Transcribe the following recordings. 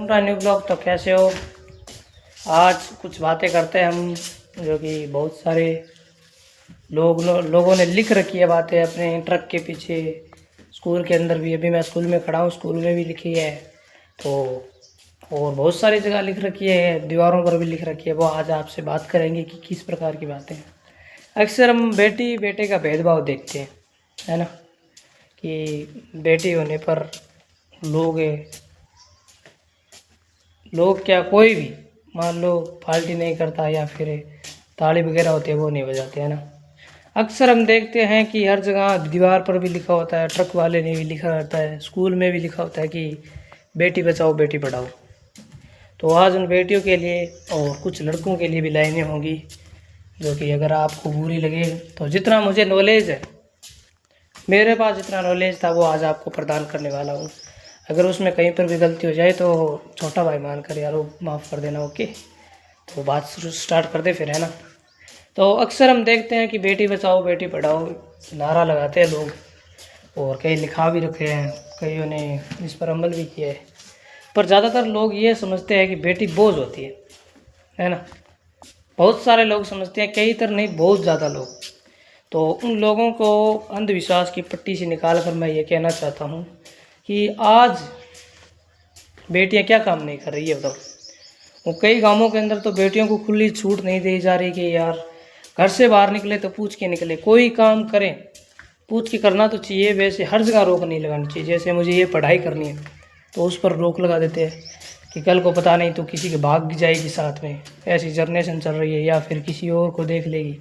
To new blog. तो कैसे हो? आज कुछ बातें करते हैं हम, जो कि बहुत सारे लोगों ने लिख रखी है बातें अपने ट्रक के पीछे। स्कूल के अंदर भी, अभी मैं स्कूल में खड़ा हूँ, स्कूल में भी लिखी है। तो और बहुत सारी जगह लिख रखी है, दीवारों पर भी लिख रखी है। वो आज आपसे बात करेंगे कि किस प्रकार की बातें हैं। अक्सर हम बेटी बेटे का भेदभाव देखते हैं, है ना, कि बेटी होने पर लोग क्या, कोई भी मान लो पार्टी नहीं करता या फिर ताली वगैरह होती है वो नहीं बजाते, है ना। अक्सर हम देखते हैं कि हर जगह दीवार पर भी लिखा होता है, ट्रक वाले ने भी लिखा रहता है, स्कूल में भी लिखा होता है कि बेटी बचाओ बेटी पढ़ाओ। तो आज उन बेटियों के लिए और कुछ लड़कों के लिए भी लाइनें होंगी, जो कि अगर आपको बुरी लगे तो जितना मुझे नॉलेज है, मेरे पास जितना नॉलेज था वो आज आपको प्रदान करने वाला हूँ। अगर उसमें कहीं पर भी गलती हो जाए तो छोटा भाई मान कर यारो माफ़ कर देना, ओके। तो बात स्टार्ट कर दे फिर, है ना। तो अक्सर हम देखते हैं कि बेटी बचाओ बेटी पढ़ाओ नारा लगाते हैं लोग, और कई लिखा भी रखे हैं, कईयों ने इस पर अमल भी किया है। पर ज़्यादातर लोग ये समझते हैं कि बेटी बोझ होती है ना। बहुत सारे लोग समझते हैं, कई तरह नहीं, बहुत ज़्यादा लोग। तो उन लोगों को अंधविश्वास की पट्टी से निकाल कर मैं ये कहना चाहता हूँ कि आज बेटियाँ क्या काम नहीं कर रही है, बताओ। वो कई गांवों के अंदर तो बेटियों को खुली छूट नहीं दी जा रही कि यार घर से बाहर निकले तो पूछ के निकले, कोई काम करें पूछ के करना तो चाहिए। वैसे हर जगह रोक नहीं लगानी चाहिए। जैसे मुझे ये पढ़ाई करनी है तो उस पर रोक लगा देते हैं कि कल को पता नहीं तो किसी के भाग जाएगी साथ में, ऐसी जनरेशन चल रही है, या फिर किसी और को देख लेगी।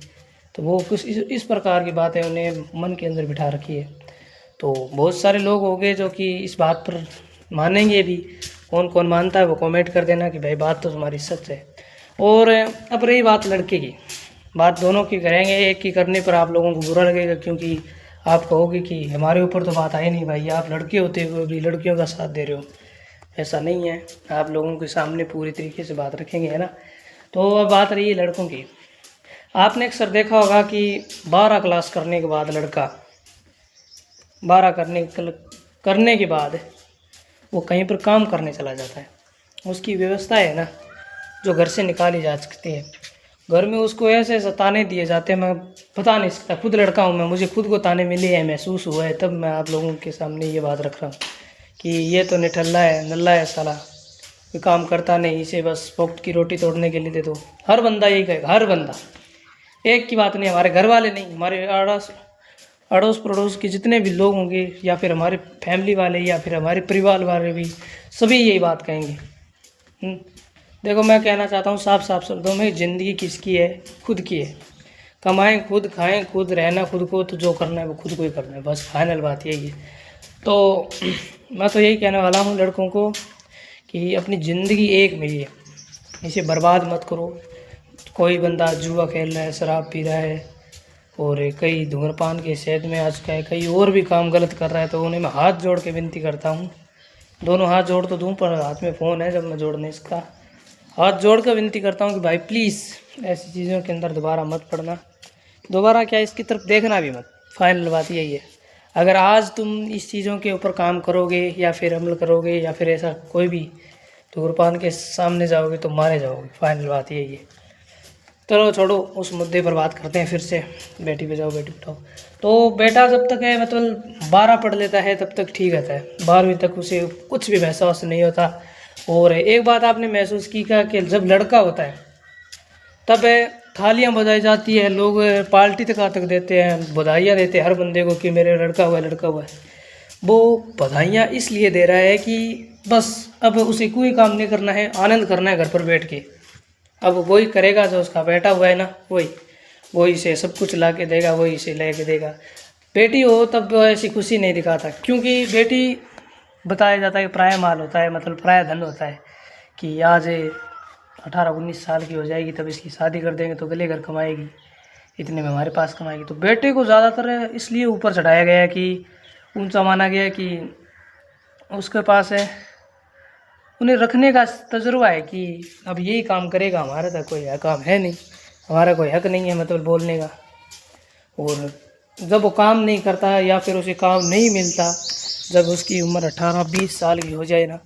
तो वो कुछ इस प्रकार की बातें उन्हें मन के अंदर बिठा रखी है। तो बहुत सारे लोग होंगे जो कि इस बात पर मानेंगे भी। कौन कौन मानता है वो कमेंट कर देना कि भाई बात तो तुम्हारी सच है। और अब रही बात लड़के की, बात दोनों की करेंगे। एक की करने पर आप लोगों को बुरा लगेगा, क्योंकि आप कहोगे कि हमारे ऊपर तो बात आई नहीं भाई, आप लड़के होते हुए भी लड़कियों का साथ दे रहे हो। ऐसा नहीं है, आप लोगों के सामने पूरी तरीके से बात रखेंगे, है ना। तो अब बात रही है लड़कों की। आपने अक्सर देखा होगा कि 12 क्लास करने के बाद लड़का 12 करने के बाद वो कहीं पर काम करने चला जाता है। उसकी व्यवस्था है ना, जो घर से निकाली जा सकती है। घर में उसको ऐसे ऐसे ताने दिए जाते हैं, मैं बता नहीं सकता। खुद लड़का हूँ मैं, मुझे खुद को ताने मिले हैं, महसूस हुआ है, तब मैं आप लोगों के सामने ये बात रख रहा हूँ कि ये तो निठल्ला है, नल्ला है साला, कोई काम करता नहीं, इसे बस पोक्त की रोटी तोड़ने के लिए दे दो। हर बंदा यही कहेगा, हर बंदा। एक की बात नहीं, हमारे घर वाले नहीं, हमारे अड़ोस पड़ोस के जितने भी लोग होंगे, या फिर हमारे फैमिली वाले, या फिर हमारे परिवार वाले भी, सभी यही बात कहेंगे। देखो मैं कहना चाहता हूँ साफ साफ शब्दों में, ज़िंदगी किसकी है? खुद की है। कमाएं खुद, खाएं खुद, रहना खुद को, तो जो करना है वो खुद को ही करना है, बस फाइनल बात यही है। तो मैं तो यही कहने वाला हूँ लड़कों को कि अपनी ज़िंदगी एक मिली है, इसे बर्बाद मत करो। कोई बंदा जुआ खेल रहा है, शराब पी रहा है, और कई धूम्रपान के सेहत में आज का है, कई और भी काम गलत कर रहा है, तो उन्हें मैं हाथ जोड़ के विनती करता हूँ। दोनों हाथ जोड़ तो दूँ, पर हाथ में फ़ोन है, जब मैं जोड़ नहीं सकता। हाथ जोड़ कर विनती करता हूँ कि भाई प्लीज़ ऐसी चीज़ों के अंदर दोबारा मत पड़ना। दोबारा क्या, इसकी तरफ देखना भी मत। फाइनल बात यही है। अगर आज तुम इस चीज़ों के ऊपर काम करोगे या फिर अमल करोगे, या फिर ऐसा कोई भी धूम्रपान के सामने जाओगे तो मारे जाओगे। फाइनल बात यही है। चलो छोड़ो, उस मुद्दे पर बात करते हैं फिर से, बेटी बचाओ बेटी पढ़ाओ। तो बेटा जब तक है, मतलब 12 पढ़ लेता है तब तक ठीक रहता है, 12वीं तक उसे कुछ भी महसूस नहीं होता। और एक बात आपने महसूस की क्या, कि जब लड़का होता है तब थालियां बजाई जाती है, लोग पार्टी तक देते हैं, बधाइयाँ देते हैं हर बंदे को कि मेरे लड़का हुआ है, लड़का हुआ है। वो बधाइयाँ इसलिए दे रहा है कि बस अब उसे कोई काम नहीं करना है, आनंद करना है घर पर बैठ के। अब वही करेगा जो उसका बेटा हुआ है ना, वही इसे सब कुछ ला के देगा, वही इसे ले के देगा। बेटी हो तब ऐसी खुशी नहीं दिखाता, क्योंकि बेटी बताया जाता है कि पराया माल होता है, मतलब पराया धन होता है, कि आज 18-19 साल की हो जाएगी तब इसकी शादी कर देंगे तो गले घर कमाएगी, इतने में हमारे पास कमाएगी। तो बेटे को ज़्यादातर इसलिए ऊपर चढ़ाया गया है, कि ऊंचा माना गया है कि उसके पास है, उन्हें रखने का तजुर्बा है कि अब यही काम करेगा, हमारा तो कोई काम है नहीं, हमारा कोई हक नहीं है मतलब बोलने का। और जब वो काम नहीं करता या फिर उसे काम नहीं मिलता, जब उसकी उम्र 18-20 साल की हो जाए ना,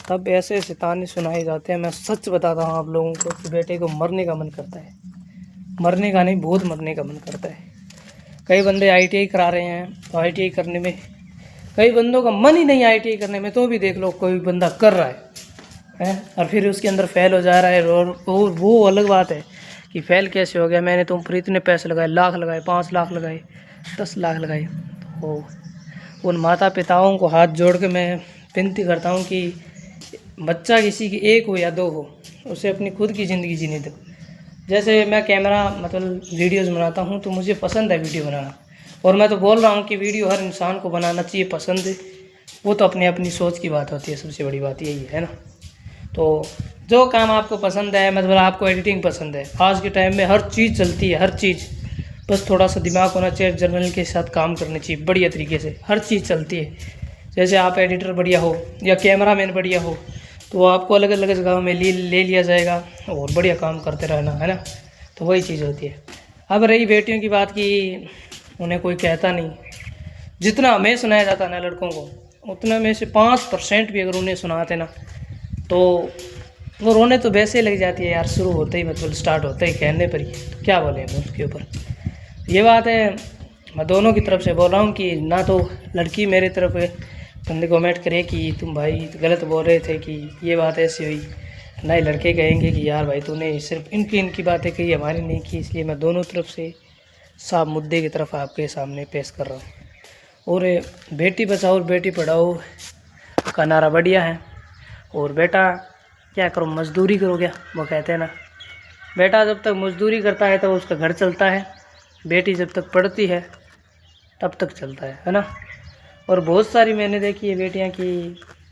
तब ऐसे ऐसे ताने सुनाए जाते हैं। मैं सच बताता हूँ आप लोगों को कि बेटे को मरने का मन करता है, मरने का नहीं, बहुत मरने का मन करता है। कई बंदे ITI करा रहे हैं, तो ITI करने में कई बंदों का मन ही नहीं ITI करने में, तो भी देख लो कोई बंदा कर रहा है और फिर उसके अंदर फेल हो जा रहा है। और वो अलग बात है कि फेल कैसे हो गया, मैंने तुम पर इतने पैसे लगाए, लाख लगाए, 5 लाख लगाए, 10 लाख लगाए। तो उन माता पिताओं को हाथ जोड़ के मैं विनती करता हूँ कि बच्चा किसी की एक हो या दो हो, उसे अपनी खुद की ज़िंदगी जीने दो। जैसे मैं कैमरा मतलब वीडियोज़ बनाता हूँ तो मुझे पसंद है वीडियो बनाना, और मैं तो बोल रहा हूँ कि वीडियो हर इंसान को बनाना चाहिए, पसंद है। वो तो अपनी अपनी सोच की बात होती है, सबसे बड़ी बात यही है ना। तो जो काम आपको पसंद है, मतलब आपको एडिटिंग पसंद है, आज के टाइम में हर चीज़ चलती है, हर चीज़, बस थोड़ा सा दिमाग होना चाहिए, जर्नल के साथ काम करने चाहिए बढ़िया तरीके से, हर चीज़ चलती है। जैसे आप एडिटर बढ़िया हो या कैमरामैन बढ़िया हो, तो आपको अलग अलग जगह में ले लिया जाएगा और बढ़िया काम करते रहना है ना। तो वही चीज़ होती है। अब रही बेटियों की बात की, उन्हें कोई कहता नहीं। जितना हमें सुनाया जाता ना लड़कों को, उतना में से 5% भी अगर उन्हें सुनाते ना, तो वो रोने तो वैसे लग जाती है यार, शुरू होते ही, मतलब स्टार्ट होते ही कहने पर ही। तो क्या बोले हम उसके ऊपर। ये बात है, मैं दोनों की तरफ से बोल रहा हूँ कि ना तो लड़की मेरे तरफ बंदे कमेंट करे कि तुम भाई गलत बोल रहे थे कि ये बात ऐसी हुई, ना ही लड़के कहेंगे कि यार भाई तूने सिर्फ इनकी बातें कही, हमारी नहीं की। इसलिए मैं दोनों तरफ से साफ मुद्दे की तरफ आपके सामने पेश कर रहा हूँ। और बेटी बचाओ और बेटी पढ़ाओ का नारा बढ़िया है। और बेटा क्या करो, मजदूरी करो क्या, वो कहते हैं ना, बेटा जब तक मजदूरी करता है तो उसका घर चलता है, बेटी जब तक पढ़ती है तब तक चलता है ना। और बहुत सारी मैंने देखी है बेटियां कि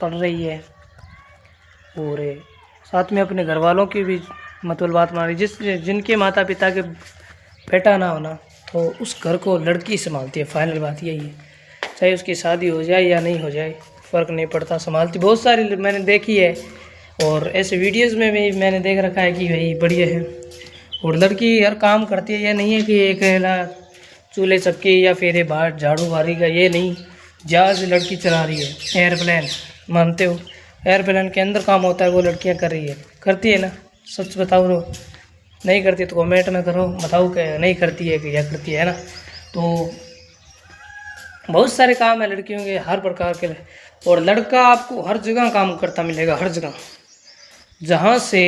पढ़ रही है और साथ में अपने घर वालों की भी मतलब बात मान रही। जिनके माता पिता के बेटा ना होना, तो उस घर को लड़की संभालती है, फाइनल बात यही है। चाहे उसकी शादी हो जाए या नहीं हो जाए, फ़र्क नहीं पड़ता, संभालती। बहुत सारी मैंने देखी है, और ऐसे वीडियोज़ में भी मैंने देख रखा है कि भाई बढ़िया है। और लड़की हर काम करती है, ये नहीं है कि एक चूल्हे चक्की या फिर बाहर झाड़ू मारी का, ये नहीं। जहाज़ लड़की चला रही है, एयरप्लेन, मानते हो, एयरप्लेन के अंदर काम होता है वो लड़कियां कर रही है, करती है ना। सच बताओ, रो नहीं करती तो कमेंट में करो, बताओ कि नहीं करती है कि या करती है ना। तो बहुत सारे काम है लड़कियों के, हर प्रकार के। और लड़का आपको हर जगह काम करता मिलेगा, हर जगह, जहाँ से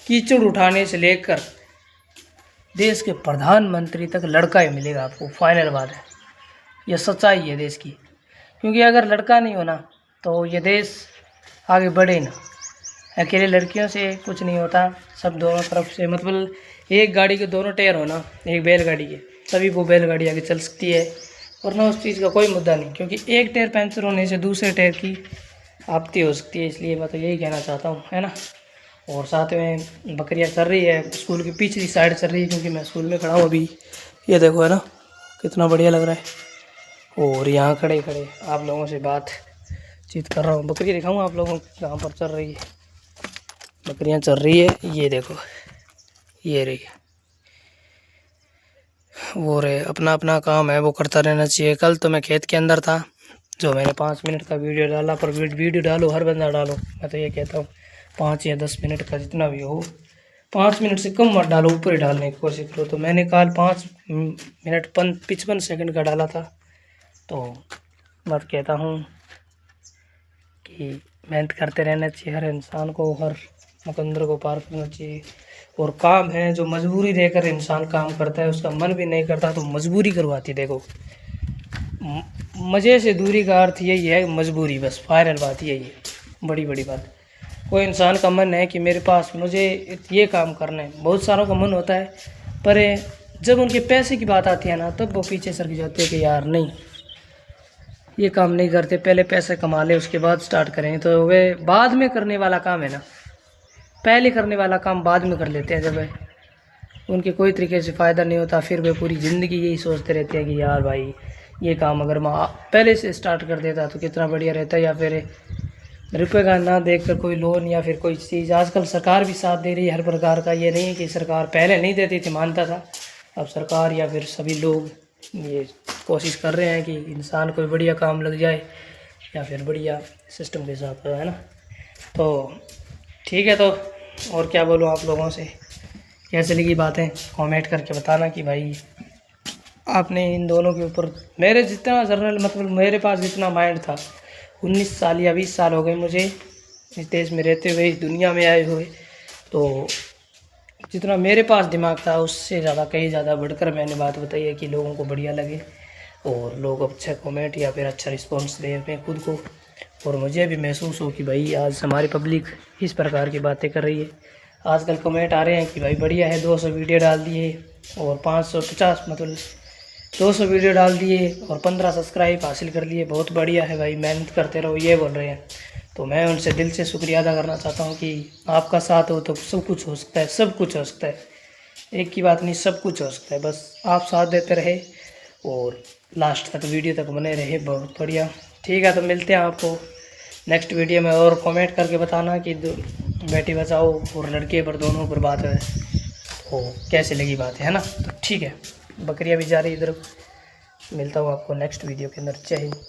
कीचड़ उठाने से लेकर देश के प्रधानमंत्री तक लड़का ही मिलेगा आपको, फाइनल बात है, यह सच्चाई है देश की। क्योंकि अगर लड़का नहीं होना तो ये देश आगे बढ़े ना। अकेले लड़कियों से कुछ नहीं होता, सब दोनों तरफ से, मतलब एक गाड़ी के दोनों टायर होना, एक बैलगाड़ी के, तभी वो बैलगाड़ी आगे चल सकती है, वरना उस चीज़ का कोई मुद्दा नहीं। क्योंकि एक टायर पंचर होने से दूसरे टायर की आपत्ति हो सकती है। इसलिए मैं तो यही कहना चाहता हूँ, है ना। और साथ में बकरियाँ चल रही है, स्कूल की पिछली साइड चल रही है, क्योंकि मैं स्कूल में खड़ा हूँ अभी, ये देखो, है ना, कितना बढ़िया लग रहा है। और यहाँ खड़े खड़े आप लोगों से बातचीत कर रहा हूँ। बकरी दिखाऊँ आप लोगों को कहाँ पर चल रही है, बकरियाँ चल रही है, ये देखो, ये रही। वो रे, अपना अपना काम है, वो करता रहना चाहिए। कल तो मैं खेत के अंदर था, जो मैंने 5 मिनट का वीडियो डाला, पर वीडियो डालो, हर बंदा डालो, मैं तो ये कहता हूँ 5 या 10 मिनट का जितना भी हो, 5 मिनट से कम मत डालो, ऊपर ही डालने की कोशिश करो। तो मैंने कल 5 मिनट 55 सेकंड का डाला था। तो मैं कहता हूँ कि मेहनत करते रहना चाहिए हर इंसान को, हर मुकंदर को पार करना चाहिए। और काम है जो मजबूरी रहकर इंसान काम करता है, उसका मन भी नहीं करता तो मजबूरी करवाती। देखो, मज़े से दूरी का अर्थ यही है, मजबूरी, बस फाइनल बात यही है, बड़ी बड़ी बात। कोई इंसान का मन है कि मेरे पास मुझे ये काम करना है, बहुत सारों का मन होता है, पर जब उनके पैसे की बात आती है ना, तब वो पीछे सरक जाते हैं कि यार नहीं, ये काम नहीं करते, पहले पैसे कमा ले उसके बाद स्टार्ट करें। तो वे बाद में करने वाला काम है ना, पहले करने वाला काम बाद में कर लेते हैं, जब उनके कोई तरीके से फ़ायदा नहीं होता, फिर वे पूरी ज़िंदगी यही सोचते रहते हैं कि यार भाई ये काम अगर मैं पहले से स्टार्ट कर देता तो कितना बढ़िया रहता। या फिर रुपये का ना देखकर कोई लोन या फिर कोई चीज़, आजकल सरकार भी साथ दे रही है हर प्रकार का। ये नहीं है कि सरकार पहले नहीं देती थी, मानता था, अब सरकार या फिर सभी लोग ये कोशिश कर रहे हैं कि इंसान कोई बढ़िया काम लग जाए, या फिर बढ़िया सिस्टम के साथ है ना। तो ठीक है, तो और क्या बोलूँ आप लोगों से, कैसे लगी बातें कमेंट करके बताना कि भाई आपने इन दोनों के ऊपर, मेरे जितना जनरल मतलब मेरे पास जितना माइंड था, 19 साल या 20 साल हो गए मुझे इस देश में रहते हुए, इस दुनिया में आए हुए, तो जितना मेरे पास दिमाग था उससे ज़्यादा कहीं ज़्यादा बढ़कर मैंने बात बताई है कि लोगों को बढ़िया लगे और लोग अच्छा कमेंट या फिर अच्छा रिस्पॉन्स दें अपने खुद को, और मुझे भी महसूस हो कि भाई आज हमारी पब्लिक इस प्रकार की बातें कर रही है। आजकल कमेंट आ रहे हैं कि भाई बढ़िया है, 200 वीडियो डाल दिए और 550 मतलब 200 वीडियो डाल दिए और 15 सब्सक्राइब हासिल कर लिए, बहुत बढ़िया है भाई, मेहनत करते रहो, ये बोल रहे हैं। तो मैं उनसे दिल से शुक्रिया अदा करना चाहता हूँ कि आपका साथ हो तो सब कुछ हो सकता है, सब कुछ हो सकता है, एक की बात नहीं, सब कुछ हो सकता है, बस आप साथ देते रहे और लास्ट तक वीडियो तक बने रहे, बहुत बढ़िया। ठीक है, तो मिलते हैं आपको नेक्स्ट वीडियो में, और कमेंट करके बताना कि बेटी बचाओ और लड़के पर दोनों पर बात है तो कैसे लगी बात है ना। तो ठीक है, बकरियाँ भी जा रही इधर, मिलता हूँ आपको नेक्स्ट वीडियो के अंदर। जय हिंद।